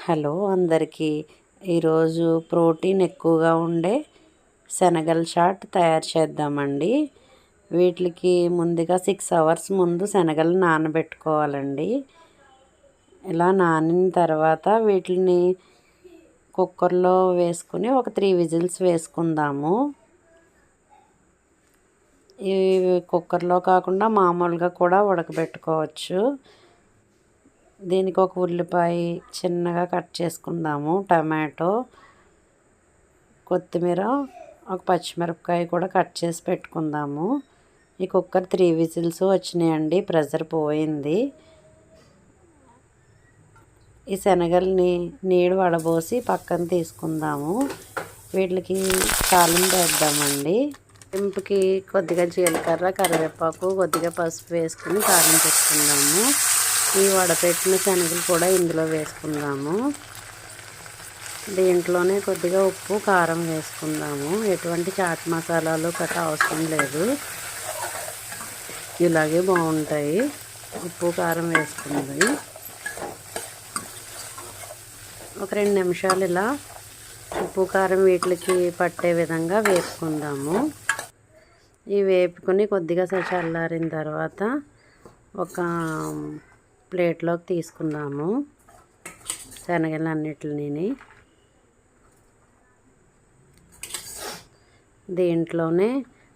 Hello అందరికీ ఈరోజు protein ఎక్కువగా ఉండే శనగల చాట్ తయారు చేద్దామండి. వీటికి ముందుగా 6 అవర్స్ ముందు శనగలు నానబెట్టుకోవాలండి. ఇలా నానిన తర్వాత వీటిని కుక్కర్లో వేసుకుని ఒక 3 విజిల్స్ వేసుకుందాము. ఇవి కుక్కర్లో కాకుండా మామూలుగా కూడా ఉడకబెట్టుకోవచ్చు. దీనికి ఒక ఉల్లిపాయ చిన్నగా కట్ చేసుకుందాము, టమాటో, కొత్తిమీర, ఒక పచ్చిమిరపకాయ కూడా కట్ చేసి పెట్టుకుందాము. ఈ కుక్కర్ 3 విజిల్స్ వచ్చినాయండి, ప్రెషర్ పోయింది. ఈ శనగల్ని నీళ్ళు వడబోసి పక్కన తీసుకుందాము. వీటికి తాలింపు వేద్దామండి. తాలింపుకి కొద్దిగా జీలకర్ర, కరివేపాకు, కొద్దిగా పసుపు వేసుకుని తాలింపు పెట్టుకుందాము. ఈ వడపెట్టిన శనగలు కూడా ఇందులో వేసుకుందాము. దీంట్లోనే కొద్దిగా ఉప్పు, కారం వేసుకుందాము. ఎటువంటి చాట్ మసాలాలు గట్రా అవసరం లేదు, ఇలాగే బాగుంటాయి. ఉప్పు, కారం వేసుకుంది. ఒక 2 నిమిషాలు ఇలా ఉప్పు, కారం వీటికి పట్టే విధంగా వేపుకుందాము. ఈ వేపుకొని కొద్దిగా చల్లారిన తర్వాత ఒక ప్లేట్లోకి తీసుకుందాము శనగలన్నిటిని. దీంట్లోనే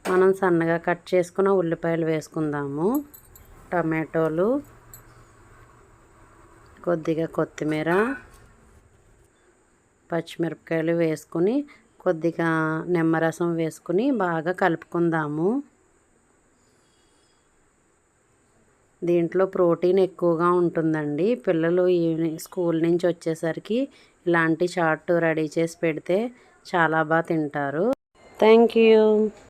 మనం సన్నగా కట్ చేసుకున్న ఉల్లిపాయలు వేసుకుందాము, టమాటోలు, కొద్దిగా కొత్తిమీర, పచ్చిమిరపకాయలు వేసుకుని కొద్దిగా నిమ్మరసం వేసుకుని బాగా కలుపుకుందాము. దీంట్లో ప్రోటీన్ ఎక్కువగా ఉంటుందండి. పిల్లలు స్కూల్ నుంచి వచ్చేసరికి ఇలాంటి చాట్ రెడీ చేసి పెడితే చాలా బాగా తింటారు. Thank you.